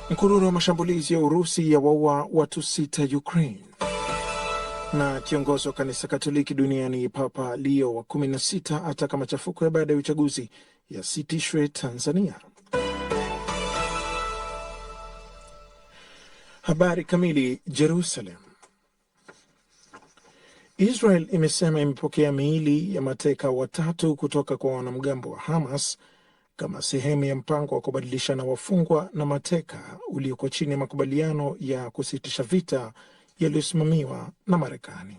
Mkururo wa mashambulizi ya Urusi yawaua watu 6 Ukraine. Na kiongozi wa kanisa Katoliki duniani Papa Leo wa 16 ataka machafuko ya baada ya uchaguzi yasitishwe Tanzania. Habari kamili. Jerusalem. Israel imesema imepokea miili ya mateka 3 kutoka kwa wanamgambo wa Hamas kama sehemu ya mpango wa kubadilishana wafungwa na mateka ulioko chini ya makubaliano ya kusitisha vita yaliyosimamiwa na Marekani.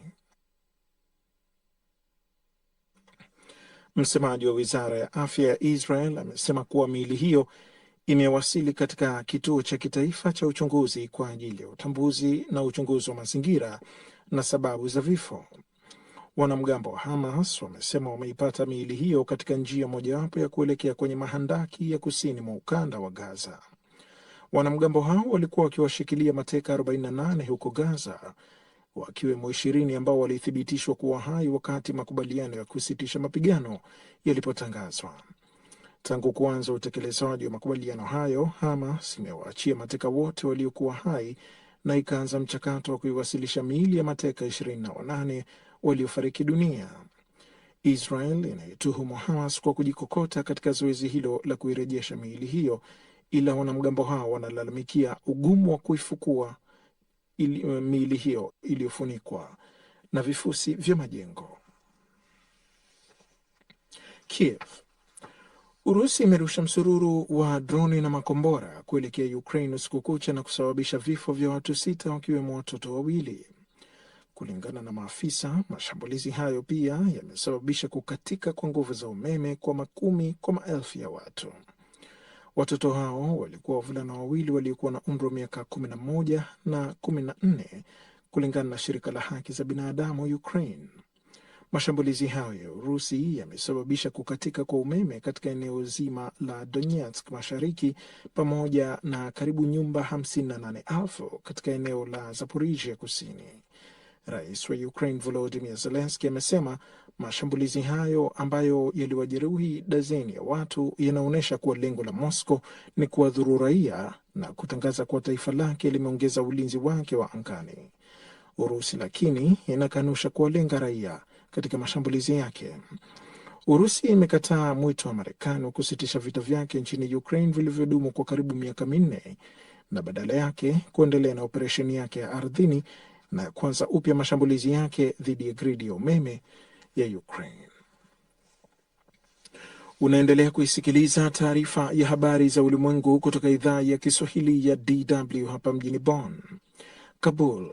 Msemaji wa wizara ya afya ya Israel amesema kuwa miili hiyo imewasili katika kituo cha kitaifa cha uchunguzi kwa ajili ya utambuzi na uchunguzi wa mazingira na sababu za vifo. Wanamgambo wa Hamas wamesema wameipata miili hiyo katika njia mojawapo ya kuelekea kwenye mahandaki ya kusini mwa ukanda wa Gaza. Wanamgambo hao walikuwa wakiwashikilia mateka 48 huko Gaza, wakiwemo 20 ambao walithibitishwa kuwa hai wakati makubaliano ya kusitisha mapigano yalipotangazwa. Tangu kuanza utekelezaji wa makubaliano hayo, Hamas imewaachia mateka wote waliokuwa hai na ikaanza mchakato wa kuiwasilisha miili ya mateka 28 waliofariki dunia. Israel inaituhumu Hamas kwa kujikokota katika zoezi hilo la kuirejesha miili hiyo, ila wanamgambo hao wanalalamikia ugumu wa kuifukua miili hiyo iliyofunikwa na vifusi vya majengo. Kiev. Urusi imerusha msururu wa droni na makombora kuelekea Ukraine usiku kucha na kusababisha vifo vya watu 6 wakiwemo watoto 2. Kulingana na maafisa, mashambulizi hayo pia yamesababisha kukatika kwa nguvu za umeme kwa makumi kwa maelfu ya watu. Watoto hao walikuwa wavulana 2 waliokuwa na umri wa miaka 11 na 14, kulingana na shirika la haki za binadamu Ukraine. Mashambulizi hayo ya Urusi yamesababisha kukatika kwa umeme katika eneo zima la Donetsk mashariki pamoja na karibu nyumba 58,000 katika eneo la Zaporizhia kusini. Rais wa Ukraine Volodymyr Zelensky amesema mashambulizi hayo ambayo yaliwajeruhi dazeni ya watu yanaonyesha kuwa lengo la Moscow ni kuwadhuru raia na kutangaza kuwa taifa lake limeongeza ulinzi wake wa angani. Urusi lakini inakanusha kuwalenga raia katika mashambulizi yake. Urusi imekataa mwito wa Marekani wa kusitisha vita vyake nchini Ukraine vilivyodumu kwa karibu miaka 4 na badala yake kuendelea na operesheni yake ya ardhini na kuanza upya mashambulizi yake dhidi ya gridi ya umeme ya Ukraine. Unaendelea kuisikiliza taarifa ya habari za ulimwengu kutoka idhaa ya Kiswahili ya DW hapa mjini Bonn. Kabul.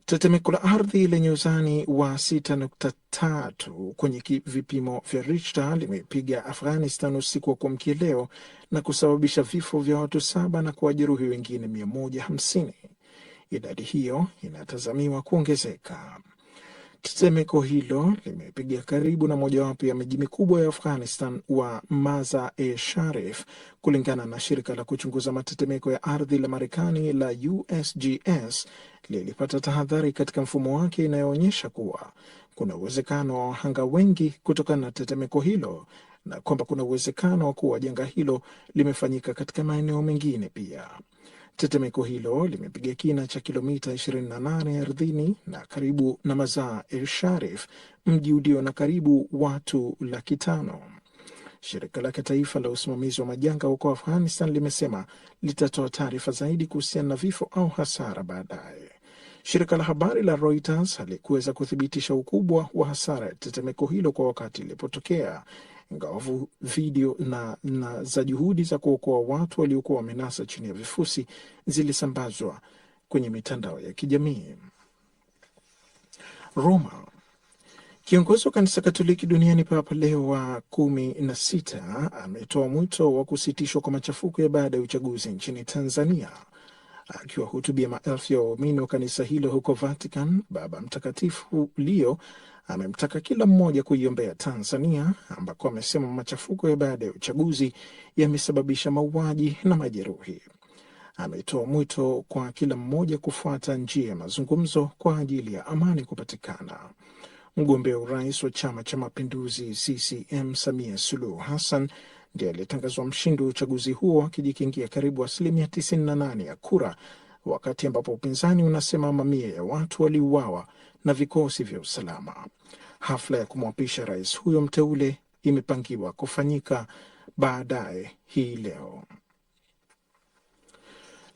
Tetemeko la ardhi lenye uzani wa 6.3 kwenye vipimo vya Richter limepiga Afghanistan usiku wa kuamkia leo na kusababisha vifo vya watu 7 na kuwajeruhi wengine 150. Idadi hiyo inatazamiwa kuongezeka. Tetemeko hilo limepiga karibu na mojawapo ya miji mikubwa ya Afghanistan wa Mazar-e-Sharif, kulingana na shirika la kuchunguza matetemeko ya ardhi la Marekani la USGS. Lilipata tahadhari katika mfumo wake inayoonyesha kuwa kuna uwezekano wa wahanga wengi kutokana na tetemeko hilo na kwamba kuna uwezekano wa kuwa janga hilo limefanyika katika maeneo mengine pia. Tetemeko hilo limepiga kina cha kilomita 28 ardhini na karibu na Mazar-e-Sharif, mji ulio na karibu watu 500,000. Shirika la kitaifa la usimamizi wa majanga huko Afghanistan limesema litatoa taarifa zaidi kuhusiana na vifo au hasara baadaye. Shirika la habari la Reuters halikuweza kuthibitisha ukubwa wa hasara ya tetemeko hilo kwa wakati ilipotokea, ingawa video na za juhudi za kuokoa watu waliokuwa wamenasa chini ya vifusi zilisambazwa kwenye mitandao ya kijamii. Roma. Kiongozi wa kanisa Katoliki duniani Papa Leo wa 16 ametoa mwito wa kusitishwa kwa machafuko ya baada ya uchaguzi nchini Tanzania. Akiwahutubia maelfu ya waumini wa kanisa hilo huko Vatican, Baba Mtakatifu Leo amemtaka kila mmoja kuiombea Tanzania, ambako amesema machafuko ya baada ya uchaguzi yamesababisha mauaji na majeruhi. Ametoa mwito kwa kila mmoja kufuata njia ya mazungumzo kwa ajili ya amani kupatikana. Mgombea urais wa Chama cha Mapinduzi CCM Samia Suluhu Hassan ndiye alitangazwa mshindi wa uchaguzi huo akijikingia karibu 98% ya kura, wakati ambapo upinzani unasema mamia ya watu waliuawa na vikosi vya usalama. Hafla ya kumwapisha rais huyo mteule imepangiwa kufanyika baadaye hii leo.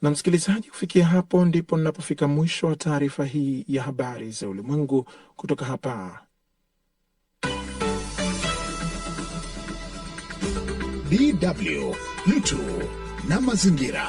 Na msikilizaji, kufikia hapo ndipo ninapofika mwisho wa taarifa hii ya habari za ulimwengu kutoka hapa DW, mtu na mazingira.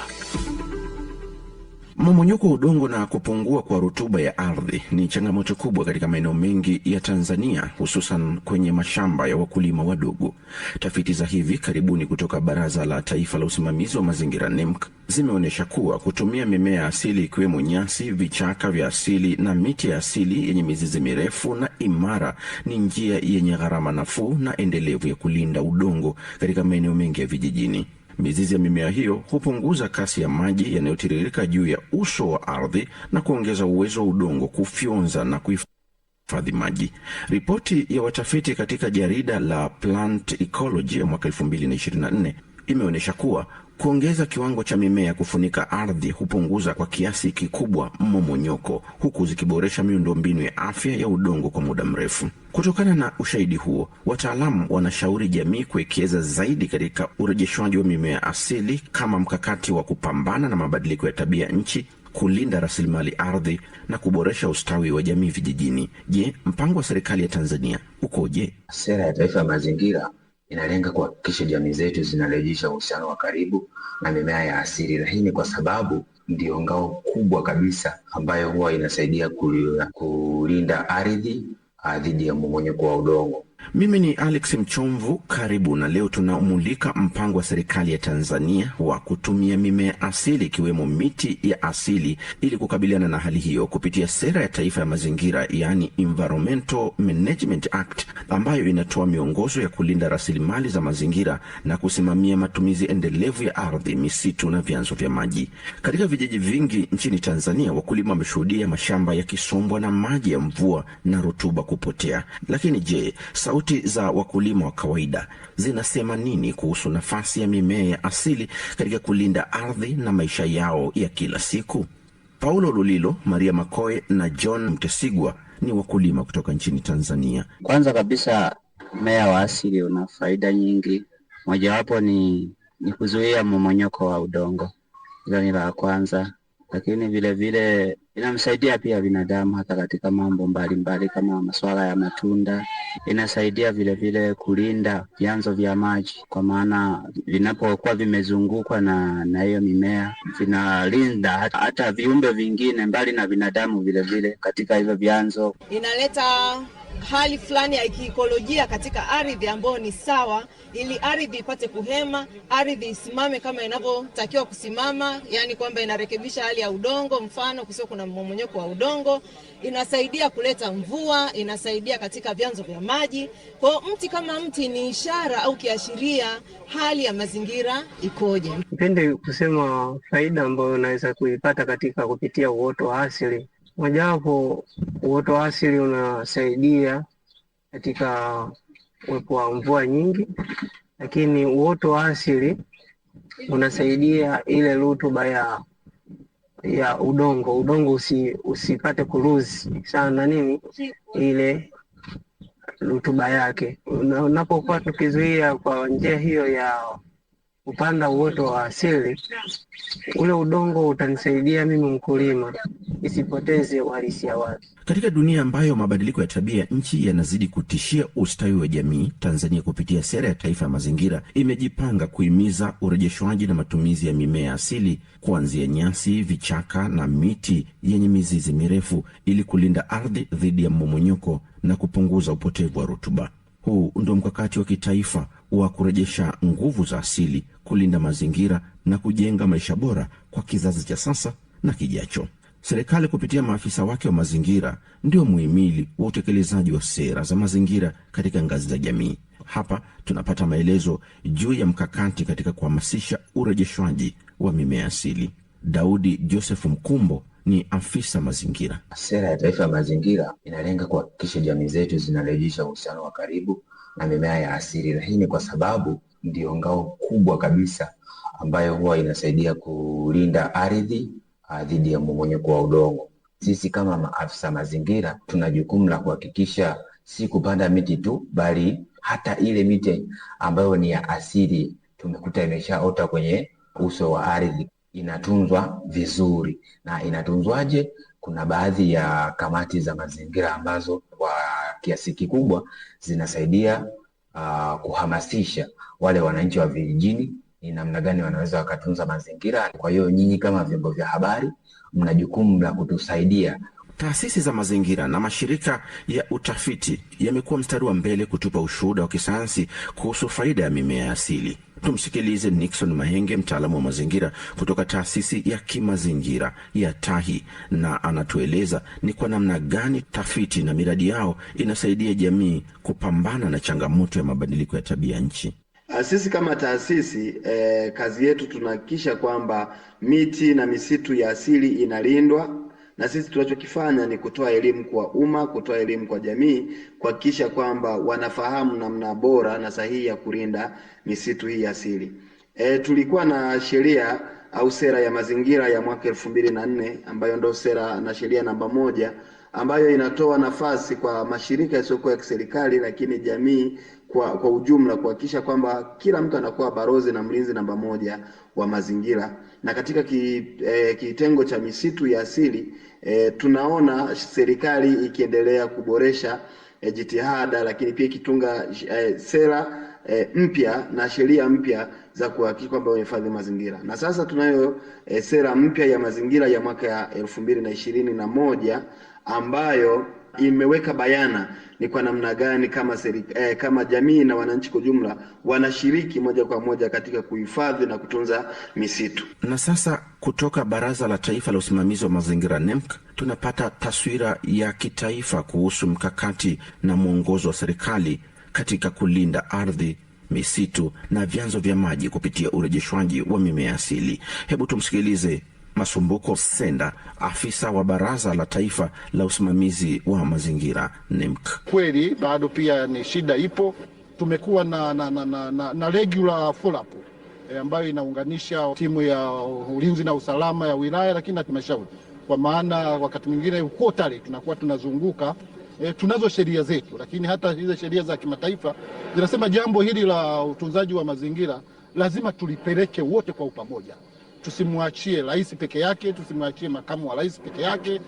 Mmomonyoko wa udongo na kupungua kwa rutuba ya ardhi ni changamoto kubwa katika maeneo mengi ya Tanzania, hususan kwenye mashamba ya wakulima wadogo. Tafiti za hivi karibuni kutoka Baraza la Taifa la Usimamizi wa Mazingira NEMC zimeonyesha kuwa kutumia mimea asili ikiwemo nyasi, vichaka vya asili na miti ya asili yenye mizizi mirefu na imara ni njia yenye gharama nafuu na endelevu ya kulinda udongo katika maeneo mengi ya vijijini. Mizizi ya mimea hiyo hupunguza kasi ya maji yanayotiririka juu ya uso wa ardhi na kuongeza uwezo wa udongo kufyonza na kuhifadhi maji. Ripoti ya watafiti katika jarida la Plant Ecology ya mwaka 2024 imeonyesha kuwa kuongeza kiwango cha mimea kufunika ardhi hupunguza kwa kiasi kikubwa mmomonyoko, huku zikiboresha miundombinu ya afya ya udongo kwa muda mrefu. Kutokana na ushahidi huo, wataalamu wanashauri jamii kuwekeza zaidi katika urejeshwaji wa mimea asili kama mkakati wa kupambana na mabadiliko ya tabia nchi, kulinda rasilimali ardhi na kuboresha ustawi wa jamii vijijini. Je, mpango wa serikali ya Tanzania ukoje? Sera ya Taifa ya Mazingira inalenga kuhakikisha jamii zetu zinarejesha uhusiano wa karibu na mimea ya asili. Hii ni kwa sababu ndio ngao kubwa kabisa ambayo huwa inasaidia kulinda ardhi dhidi ya mmomonyoko wa udongo. Mimi ni Alex Mchomvu, karibu, na leo tunamulika mpango wa serikali ya Tanzania wa kutumia mimea asili ikiwemo miti ya asili ili kukabiliana na hali hiyo kupitia Sera ya Taifa ya Mazingira, yani Environmental Management Act, ambayo inatoa miongozo ya kulinda rasilimali za mazingira na kusimamia matumizi endelevu ya ardhi, misitu na vyanzo vya maji. Katika vijiji vingi nchini Tanzania, wakulima wameshuhudia mashamba yakisombwa na maji ya mvua na rutuba kupotea. Lakini je, sauti za wakulima wa kawaida zinasema nini kuhusu nafasi ya mimea ya asili katika kulinda ardhi na maisha yao ya kila siku? Paulo Lulilo, Maria Makoe na John Mtesigwa ni wakulima kutoka nchini Tanzania. Kwanza kabisa, mmea wa asili una faida nyingi. Mojawapo ni kuzuia mmomonyoko wa udongo. Hilo ni la kwanza. Lakini vile vile inamsaidia pia binadamu hata katika mambo mbalimbali kama masuala ya matunda. Inasaidia vile vile kulinda vyanzo vya maji, kwa maana vinapokuwa vimezungukwa na hiyo mimea vinalinda hata viumbe vingine mbali na binadamu vile vile katika hivyo vyanzo. Inaleta hali fulani ya kiikolojia katika ardhi ambayo ni sawa, ili ardhi ipate kuhema, ardhi isimame kama inavyotakiwa kusimama, yani kwamba inarekebisha hali ya udongo, mfano kusio kuna mmomonyoko wa udongo, inasaidia kuleta mvua, inasaidia katika vyanzo vya maji. Kwa mti kama mti ni ishara au kiashiria hali ya mazingira ikoje. Nipende kusema faida ambayo unaweza kuipata katika kupitia uoto wa asili. Mojawapo, uoto wa asili unasaidia katika uwepo wa mvua nyingi, lakini uoto wa asili unasaidia ile rutuba ya udongo usipate kuruzi sana ile rutuba yake. Unapokuwa tukizuia kwa njia hiyo ya kupanda uoto wa asili, ule udongo utanisaidia mimi mkulima isipoteze uhalisia wake. Katika dunia ambayo mabadiliko ya tabia nchi yanazidi kutishia ustawi wa jamii, Tanzania kupitia Sera ya Taifa ya Mazingira imejipanga kuhimiza urejeshwaji na matumizi ya mimea asili, kuanzia nyasi, vichaka na miti yenye mizizi mirefu ili kulinda ardhi dhidi ya mmomonyoko na kupunguza upotevu wa rutuba. Huu ndio mkakati wa kitaifa wa kurejesha nguvu za asili, kulinda mazingira na kujenga maisha bora kwa kizazi cha sasa na kijacho. Serikali kupitia maafisa wake wa mazingira ndio muhimili wa utekelezaji wa sera za mazingira katika ngazi za jamii. Hapa tunapata maelezo juu ya mkakati katika kuhamasisha urejeshwaji wa mimea asili. Daudi Joseph Mkumbo ni afisa mazingira. Sera ya Taifa ya Mazingira inalenga kuhakikisha jamii zetu zinarejesha uhusiano wa karibu na mimea ya asili. Hii ni kwa sababu ndio ngao kubwa kabisa ambayo huwa inasaidia kulinda ardhi dhidi ya mmomonyoko wa udongo. Sisi kama maafisa mazingira tuna jukumu la kuhakikisha si kupanda miti tu, bali hata ile miti ambayo ni ya asili tumekuta imeshaota kwenye uso wa ardhi inatunzwa vizuri. Na inatunzwaje? Kuna baadhi ya kamati za mazingira ambazo kwa kiasi kikubwa zinasaidia kuhamasisha wale wananchi wa vijijini ni namna gani wanaweza wakatunza mazingira. Kwa hiyo nyinyi kama vyombo vya habari mna jukumu la kutusaidia. Taasisi za mazingira na mashirika ya utafiti yamekuwa mstari wa mbele kutupa ushuhuda wa kisayansi kuhusu faida ya mimea ya asili. Tumsikilize Nixon Mahenge, mtaalamu wa mazingira kutoka taasisi ya kimazingira ya TAHI, na anatueleza ni kwa namna gani tafiti na miradi yao inasaidia jamii kupambana na changamoto ya mabadiliko ya tabia nchi. Sisi kama taasisi kazi yetu tunahakikisha kwamba miti na misitu ya asili inalindwa, na sisi tunachokifanya ni kutoa elimu kwa umma, kutoa elimu kwa jamii, kuhakikisha kwamba wanafahamu namna bora na sahihi ya kulinda misitu hii asili. Tulikuwa na sheria au sera ya mazingira ya mwaka 2004 ambayo ndio sera na sheria namba 1 ambayo inatoa nafasi kwa mashirika yasiyokuwa ya kiserikali lakini jamii kwa ujumla kuhakikisha kwamba kila mtu anakuwa balozi na mlinzi namba 1 wa mazingira. Na katika kitengo cha misitu ya asili tunaona serikali ikiendelea kuboresha jitihada, lakini pia ikitunga sera mpya na sheria mpya za kuhakikisha kwamba uhifadhi mazingira. Na sasa tunayo sera mpya ya mazingira ya mwaka 2021 ambayo imeweka bayana ni kwa namna gani kama jamii na wananchi kwa jumla wanashiriki moja kwa moja katika kuhifadhi na kutunza misitu. Na sasa kutoka Baraza la Taifa la Usimamizi wa Mazingira NEMC tunapata taswira ya kitaifa kuhusu mkakati na mwongozo wa serikali katika kulinda ardhi, misitu na vyanzo vya maji kupitia urejeshwaji wa mimea asili. Hebu tumsikilize Masumbuko Senda, afisa wa Baraza la Taifa la Usimamizi wa Mazingira NEMC. Kweli bado pia ni shida ipo. Tumekuwa na regular follow up ambayo inaunganisha timu ya ulinzi na usalama ya wilaya lakini na halmashauri. Kwa maana wakati mwingine quarterly tunakuwa tunazunguka. Tunazo sheria zetu, lakini hata hizo sheria za kimataifa zinasema jambo hili la utunzaji wa mazingira lazima tulipeleke wote kwa upamoja. Tusimwachie rais peke yake, tusimwachie makamu wa rais peke yake,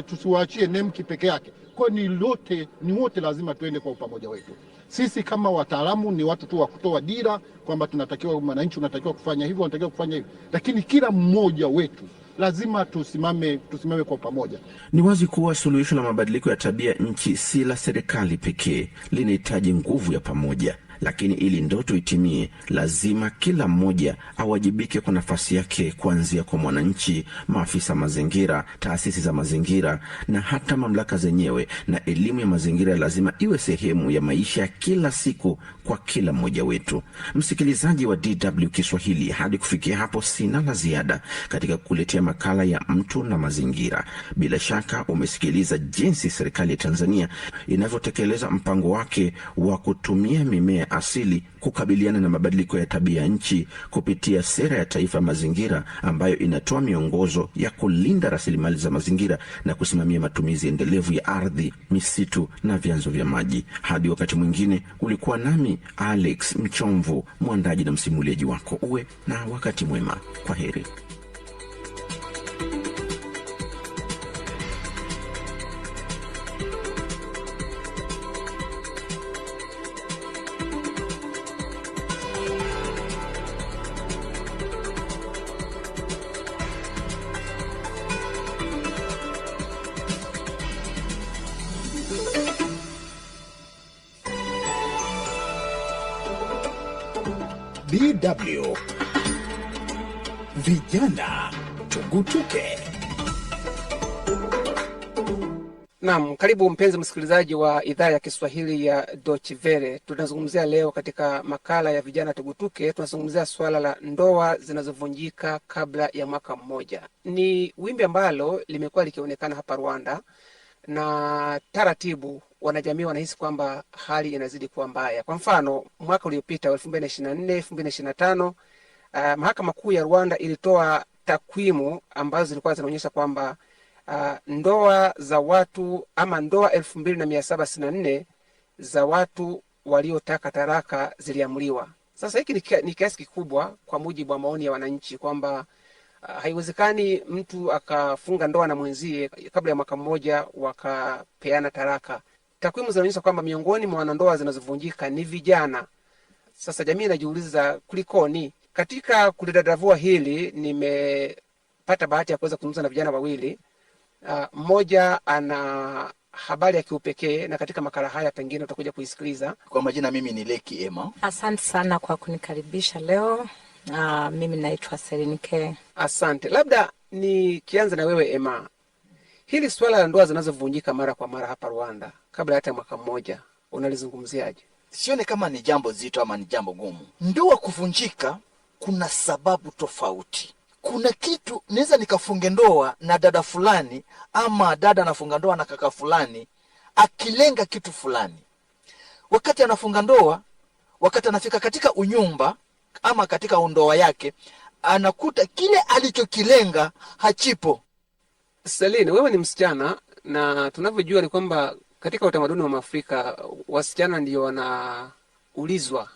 tusiwaachie NEMC peke yake. Kwa ni wote lazima tuende kwa upamoja wetu. Sisi kama wataalamu ni watu tu wa kutoa dira kwamba tunatakiwa, mwananchi unatakiwa kufanya hivyo, unatakiwa kufanya hivyo. Lakini kila mmoja wetu lazima tusimame kwa pamoja. Ni wazi kuwa suluhisho la mabadiliko ya tabia nchi si la serikali pekee, linahitaji nguvu ya pamoja. Lakini ili ndoto itimie, lazima kila mmoja awajibike kwa nafasi yake, kuanzia kwa mwananchi, maafisa mazingira, taasisi za mazingira na hata mamlaka zenyewe. Na elimu ya mazingira lazima iwe sehemu ya maisha ya kila siku kwa kila mmoja wetu. Msikilizaji wa DW Kiswahili, hadi kufikia hapo sina la ziada katika kukuletea makala ya mtu na mazingira. Bila shaka umesikiliza jinsi serikali ya Tanzania inavyotekeleza mpango wake wa kutumia mimea asili kukabiliana na mabadiliko ya tabia nchi kupitia sera ya taifa ya mazingira ambayo inatoa miongozo ya kulinda rasilimali za mazingira na kusimamia matumizi endelevu ya ardhi, misitu na vyanzo vya maji. Hadi wakati mwingine, ulikuwa nami Alex Mchomvu, mwandaji na msimuliaji wako. Uwe na wakati mwema. Kwa heri. DW Vijana Tugutuke. Naam, karibu mpenzi msikilizaji wa idhaa ya Kiswahili ya Deutsche Welle. Tunazungumzia leo katika makala ya Vijana Tugutuke, tunazungumzia swala la ndoa zinazovunjika kabla ya mwaka mmoja. Ni wimbi ambalo limekuwa likionekana hapa Rwanda, na taratibu wanajamii wanahisi kwamba hali inazidi kuwa mbaya. Kwa mfano, mwaka uliopita 2024 2025, Mahakama Kuu ya Rwanda ilitoa takwimu ambazo zilikuwa zinaonyesha kwamba ndoa za watu ama ndoa 2764 za watu waliotaka talaka ziliamuliwa. Sasa hiki ni kiasi kikubwa kwa mujibu wa maoni ya wananchi kwamba haiwezekani mtu akafunga ndoa na mwenzie kabla ya mwaka mmoja wakapeana talaka. Takwimu zinaonyesha kwamba miongoni mwa wanandoa zinazovunjika ni vijana. Sasa jamii inajiuliza kulikoni? Katika kulidadavua hili nimepata bahati ya kuweza kuzungumza na vijana wawili. Mmoja ana habari ya kiupekee na katika makala haya pengine utakuja kuisikiliza. Kwa majina, mimi ni Leki Emma. Asante sana kwa kunikaribisha leo. Mimi naitwa Serenike. Asante. Labda nikianza na wewe Emma. Hili swala la ndoa zinazovunjika mara kwa mara hapa Rwanda kabla hata mwaka mmoja unalizungumziaje? Sione kama ni jambo zito ama ni jambo gumu. Ndoa kuvunjika kuna sababu tofauti. Kuna kitu naweza nikafunge ndoa na dada fulani ama dada anafunga ndoa na kaka fulani akilenga kitu fulani. Wakati anafunga ndoa, wakati anafika katika unyumba ama katika ndoa yake, anakuta kile alichokilenga hachipo. Celine, wewe ni msichana na tunavyojua ni kwamba katika utamaduni wa Afrika wasichana ndio wanaulizwa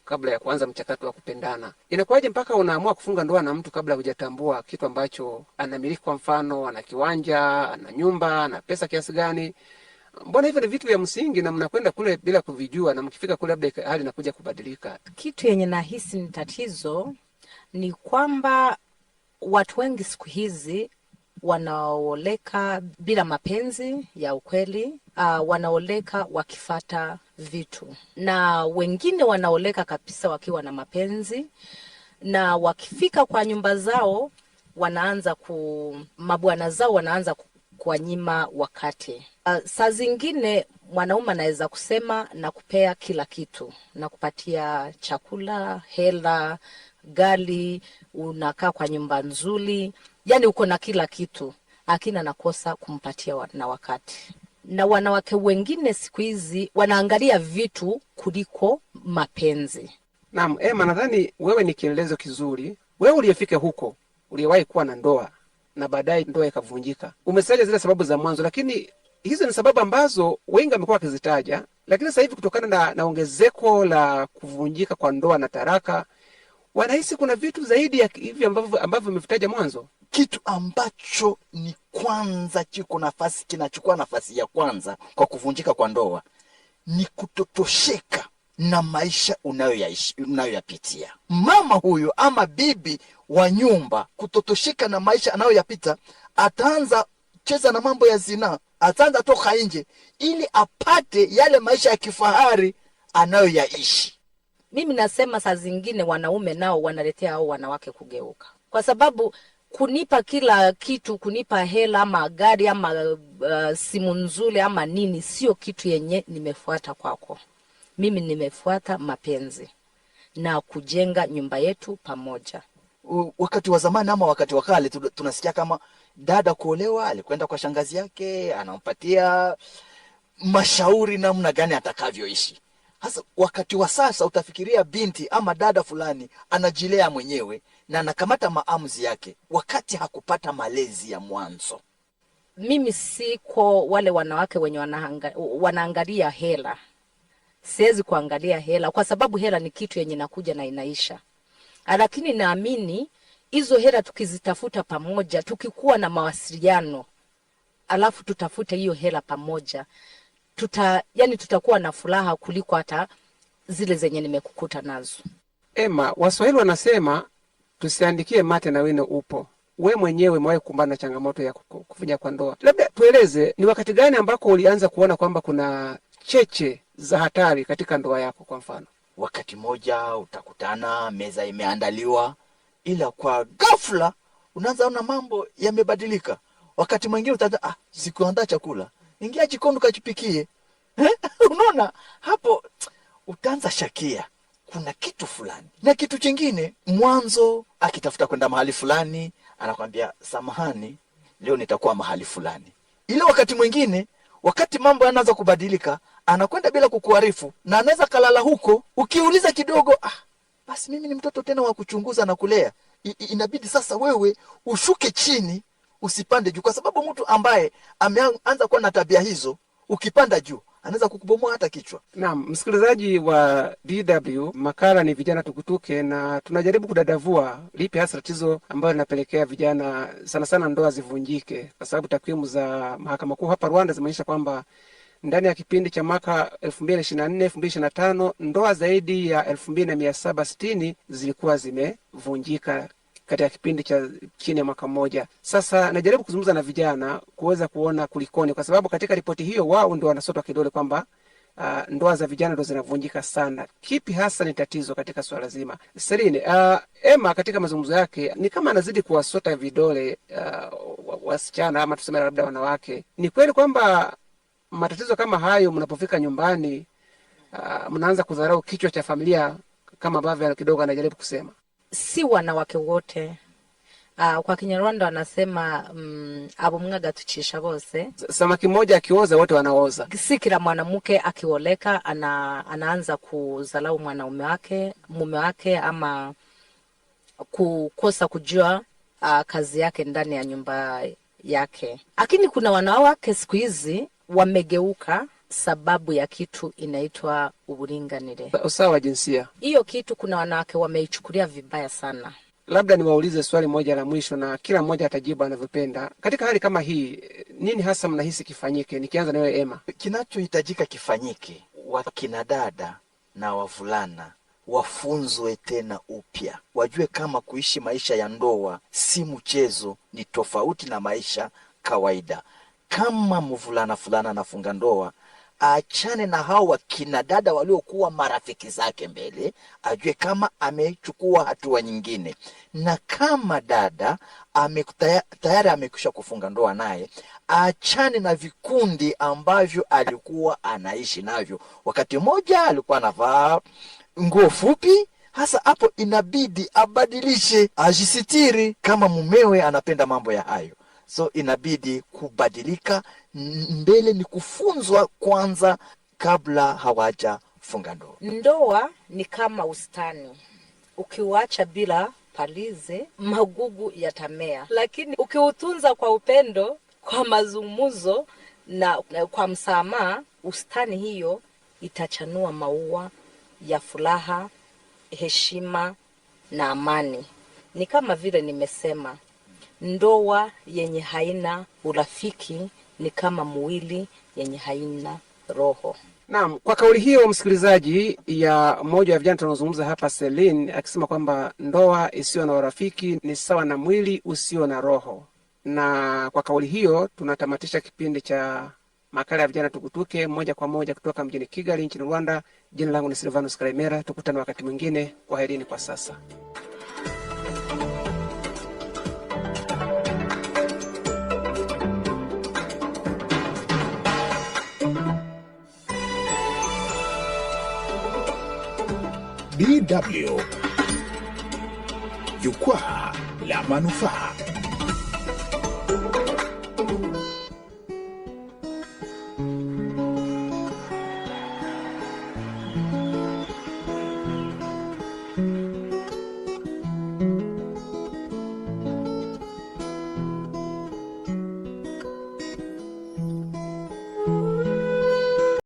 kabla ya kuanza mchakato wa kupendana. Inakuwaje mpaka unaamua kufunga ndoa na mtu kabla hujatambua kitu ambacho anamiliki? Kwa mfano, ana kiwanja, ana nyumba, ana pesa kiasi gani? Mbona hivyo ni vitu vya msingi na mnakwenda kule bila kuvijua, na mkifika kule labda hali inakuja kubadilika? Kitu yenye nahisi ni tatizo ni kwamba watu wengi siku hizi wanaoleka bila mapenzi ya ukweli, wanaoleka wakifata vitu, na wengine wanaoleka kabisa wakiwa na mapenzi, na wakifika kwa nyumba zao wanaanza mabwana zao wanaanza kuwanyima wakati. Saa zingine mwanaume anaweza kusema na kupea kila kitu, na kupatia chakula, hela, gali, unakaa kwa nyumba nzuri, yani uko na kila kitu, lakini anakosa kumpatia na wakati. Na wanawake wengine siku hizi wanaangalia vitu kuliko mapenzi. Naam, Emma, nadhani wewe ni kielelezo kizuri. Wewe uliyefika huko, uliyewahi kuwa na ndoa na baadaye ndoa ikavunjika. Umesitaja zile sababu za mwanzo, lakini hizo ni sababu ambazo wengi wamekuwa wakizitaja, lakini sasa hivi kutokana na ongezeko la kuvunjika kwa ndoa na taraka, wanahisi kuna vitu zaidi ya hivi ambavyo vimevitaja mwanzo. Kitu ambacho ni kwanza kinachukua nafasi ya kwanza kwa kuvunjika kwa ndoa ni kutotosheka na maisha unayoyapitia. Mama huyo ama bibi wa nyumba kutotosheka na maisha anayoyapita, ataanza cheza na mambo ya zinaa, ataanza toka nje ili apate yale maisha ya kifahari anayoyaishi. Mimi nasema saa zingine wanaume nao wanaletea hao wanawake kugeuka, kwa sababu kunipa kila kitu, kunipa hela ama gari ama simu nzuri ama nini, sio kitu yenye nimefuata kwako. Mimi nimefuata mapenzi na kujenga nyumba yetu pamoja. Wakati wa zamani ama wakati wa kale tunasikia kama dada kuolewa alikwenda kwa shangazi yake, anampatia mashauri namna gani atakavyoishi. Hasa wakati wa sasa utafikiria binti ama dada fulani anajilea mwenyewe na anakamata maamuzi yake wakati hakupata malezi ya mwanzo. Mimi siko wale wanawake wenye wanaangalia hela. Siwezi kuangalia hela kwa sababu hela ni kitu yenye nakuja na inaisha. Lakini naamini hizo hela tukizitafuta pamoja, tukikuwa na mawasiliano, alafu tutafute hiyo hela pamoja, tutakuwa na furaha kuliko hata zile zenye nimekukuta nazo. Emma, Waswahili wanasema tusiandikie mate na wino upo. We mwenyewe umewahi kukumbana na changamoto ya kuvunja kwa ndoa. Labda tueleze ni wakati gani ambako ulianza kuona kwamba kuna cheche za hatari katika ndoa yako? Kwa mfano, wakati moja utakutana meza imeandaliwa, ila kwa ghafla unaanza ona mambo yamebadilika. Wakati mwingine utaanza sikuandaa chakula, ingia jikoni ukajipikie. Unaona hapo utaanza shakia kuna kitu fulani. Na kitu kingine, mwanzo akitafuta kwenda mahali fulani anakuambia samahani, leo nitakuwa mahali fulani. Ile wakati mwingine, wakati mambo yanaanza kubadilika, anakwenda bila kukuarifu na anaweza kalala huko. Ukiuliza kidogo, basi mimi ni mtoto tena wa kuchunguza na kulea. Inabidi sasa wewe ushuke chini, usipande juu, kwa sababu mtu ambaye ameanza kuwa na tabia hizo, ukipanda juu anaweza kukubomoa hata kichwa. Naam, msikilizaji wa DW, makala ni vijana tukutuke, na tunajaribu kudadavua lipi hasa tatizo ambalo linapelekea vijana sana sana ndoa zivunjike, kwa sababu takwimu za Mahakama Kuu hapa Rwanda zimeonyesha kwamba ndani ya kipindi cha mwaka 2024-2025 ndoa zaidi ya 2760 zilikuwa zimevunjika katika kipindi cha chini ya mwaka mmoja. Sasa najaribu kuzungumza na vijana kuweza kuona kulikoni, kwa sababu katika ripoti hiyo wao ndio wanasotwa kidole kwamba ndoa za vijana ndio zinavunjika sana. Kipi hasa ni tatizo katika swala zima? Serine, Emma katika mazungumzo yake ni kama anazidi kuwasota vidole wasichana ama tuseme labda wanawake. Ni kweli kwamba matatizo kama hayo mnapofika nyumbani mnaanza kudharau kichwa cha familia kama ambavyo kidogo anajaribu kusema? Si wanawake wote. Kwa Kinyarwanda wanasema abo mwaga tuchisha bose. Samaki mmoja akioza wote wanaoza. Si kila mwanamke akioleka anaanza kuzalau mume wake ama kukosa kujua kazi yake ndani ya nyumba yake. Lakini kuna wanawake siku hizi wamegeuka sababu ya kitu inaitwa uburinganire, usawa wa jinsia. Hiyo kitu kuna wanawake wameichukulia vibaya sana. Labda niwaulize swali moja la mwisho na kila mmoja atajibu anavyopenda. Katika hali kama hii, nini hasa mnahisi kifanyike? Nikianza na wewe Emma. Kinachohitajika kifanyike, wakina dada na wavulana wafunzwe tena upya, wajue kama kuishi maisha ya ndoa si mchezo, ni tofauti na maisha kawaida. Kama mvulana fulana anafunga ndoa, achane na hao wakina dada waliokuwa marafiki zake mbele, ajue kama amechukua hatua nyingine. Na kama dada tayari amekwisha kufunga ndoa, naye achane na vikundi ambavyo alikuwa anaishi navyo. Wakati mmoja alikuwa anavaa nguo fupi, hasa hapo inabidi abadilishe, ajisitiri kama mumewe anapenda mambo ya hayo. So inabidi kubadilika. Mbele ni kufunzwa kwanza kabla hawaja funga ndoa. Ndoa ni kama ustani, ukiuacha bila palizi magugu yatamea, lakini ukiutunza kwa upendo, kwa mazungumzo na kwa msamaha, ustani hiyo itachanua maua ya furaha, heshima na amani. Ni kama vile nimesema, ndoa yenye haina urafiki ni kama mwili yenye haina roho. Naam, kwa kauli hiyo msikilizaji, ya mmoja wa vijana tunazungumza hapa, Celine, akisema kwamba ndoa isiyo na urafiki ni sawa na mwili usio na roho. Na kwa kauli hiyo tunatamatisha kipindi cha makala ya vijana tukutuke moja kwa moja kutoka mjini Kigali nchini Rwanda. Jina langu ni Silvanus Karemera. Tukutane wakati mwingine. Kwaherini kwa sasa. DW, jukwaa la manufaa.